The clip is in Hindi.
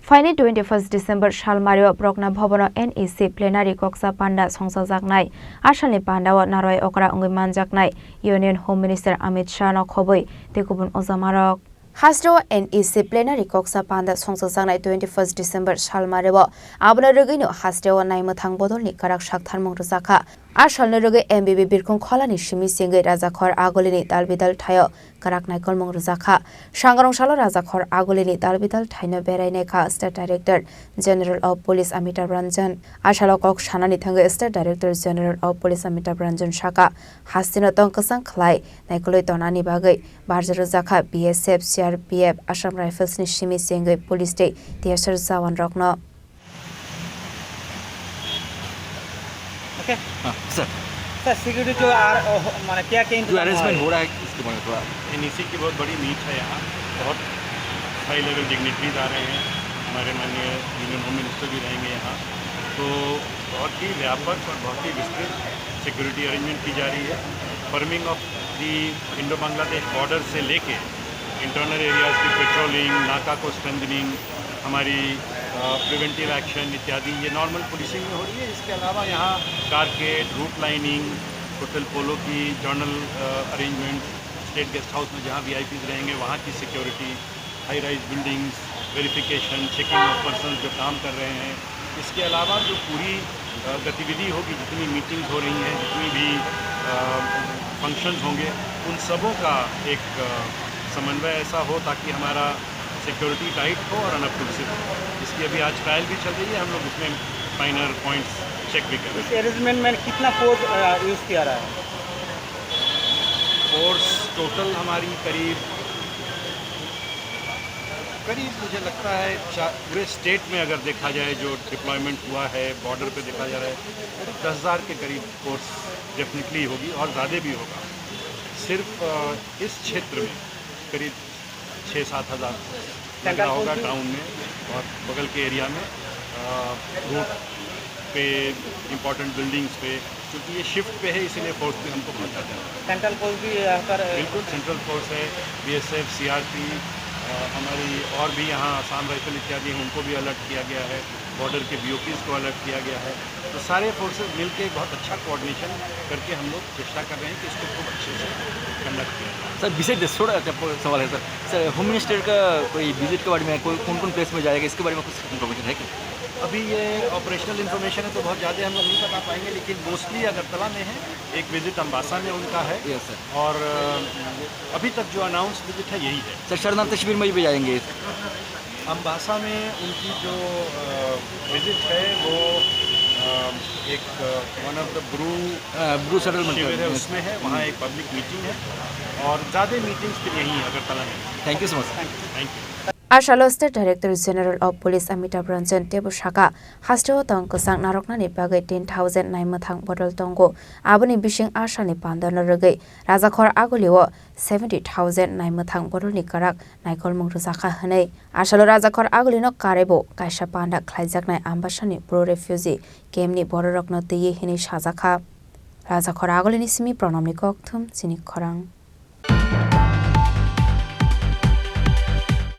Phainai 21 December Salmario Pragna Bhavano NEC Plenary Kokchap Panda Songjakanai Asalni Panda wa Naroi Okra Ungui Manjaknai Union Home Minister Amit Shah no khoboi tekubun ojamarok Hasro NEC Plenary Kokchap Panda Songjakanai 21 December Salmario abna rogino hasro naimathang bodolni karak shaktharmung rojaka Asalni roge MBB Birkhung Kholani Simi Singai Rajakhor Agolini Dalbidal Thayo karak naikol mung rojaka Sangarong Salo Rajakhor Agolini Dalbidal Thaino Berainekha State Director General of Police Amitabh Ranjan Asalo Kok Shanani Thanga State Director General of Police Amitabh Ranjan Shaka Hastino Tongkasang Khlai Naikoloi Tonani Bagai Barjar Rojaka BSF CRPF Assam Rifles ni Simi Singai Police Day Tiasar Zawan Rokno sir sir security जो माने क्या जो अरेंजमेंट हो रहा है इसके बारे में थोड़ा NEC की बहुत बड़ी मीट है यहाँ बहुत हाई लेवल डिग्निटरीज आ रहे हैं हमारे माननीय यूनियन होम मिनिस्टर भी रहेंगे यहाँ तो बहुत ही व्यापक और बहुत ही विस्तृत सिक्योरिटी अरेंजमेंट की जा रही है forming of the Indo Bangladesh border से लेके इंटरनल एरियाज की पेट्रोलिंग नाका को स्ट्रेंथनिंग हमारी प्रिवेंटिव एक्शन इत्यादि ये नॉर्मल पुलिसिंग में हो रही है। इसके अलावा यहाँ कारकेड रूट लाइनिंग होटल पोलो की journal arrangement state guest house में जहाँ VIPs रहेंगे वहाँ की security high rise buildings verification checking of person जो काम कर रहे हैं इसके अलावा जो पूरी गतिविधि होगी जितनी मीटिंग्स हो रही हैं जितनी भी फंक्शंस होंगे उन सबों का एक समन्वय ऐसा हो ताकि हमारा सिक्योरिटी टाइट हो और अनअपलिसिव हो। इसकी अभी आज ट्रायल भी चल रही है हम लोग उसमें फाइनल पॉइंट्स चेक भी कर रहे हैं। इस अरेंजमेंट में कितना फोर्स यूज़ किया रहा है? फोर्स टोटल हमारी करीब मुझे लगता है पूरे स्टेट में अगर देखा जाए जो डिप्लॉयमेंट हुआ है बॉर्डर पे देखा जा रहा है 10,000 के करीब फोर्स डेफिनेटली होगी और ज़्यादा भी होगा। सिर्फ इस क्षेत्र में करीब 6-7 हज़ार लग रहा होगा टाउन में और बगल के एरिया में रूट पे इम्पोर्टेंट बिल्डिंग्स पे क्योंकि ये शिफ्ट पे है इसीलिए फोर्स भी हमको बहुत ज़्यादा है। सेंट्रल फोर्स भी यहाँ पर बिल्कुल सेंट्रल फोर्स है BSF CRP हमारी और भी यहाँ आसाम राइफल इत्यादि हैं उनको भी अलर्ट किया गया है बॉर्डर के BOPs को अलर्ट किया गया है तो सारे फोर्सेस मिलके बहुत अच्छा कोऑर्डिनेशन करके हम लोग चेष्टा कर रहे हैं कि इसको खूब अच्छे से कंडक्ट किया जाए। सर विशेष थोड़ा सवाल है सर होम मिनिस्टर का कोई विजिट के बारे में कोई कौन प्लेस में जाएगा इसके बारे में कुछ इन्फॉर्मेशन है क्या? अभी ये ऑपरेशनल इन्फॉर्मेशन है तो बहुत ज़्यादा हम लोग नहीं बता पाएंगे लेकिन मोस्टली अगरतला में है एक विजिट अम्बासा में उनका है यस सर और अभी तक जो अनाउंस विजिट है यही है। सर शरणार्थी शिविर में भी जाएंगे अम्बासा में उनकी जो विजिट है वो एक one of the Bru settlement शिविर है उसमें है वहाँ एक पब्लिक मीटिंग है और ज़्यादा मीटिंग्स फिर यहीं अगरतला में। Thank you so much. Thank you. Asalo State Director General of Police Amitabh Ranjan Tebu Shaka Hasteo Tongkasang Naroknani Bagai 10,000 Naimathang Bodol Tongo Aboni Bishing Asani Panda Norogai Rajakhor Agoliwo 70,000 Naimathang Bodol Nikarak Naikol Mung Rojaka Hanai Asalo Rajakhor Agolino Karebo Kaisha Panda Klaijaknai Ambashani Pro Refugee Kemni Bororokno Tiyi Hini Shazaka Rajakhor Agolini Simi Pronomni Koktum Chini Khorang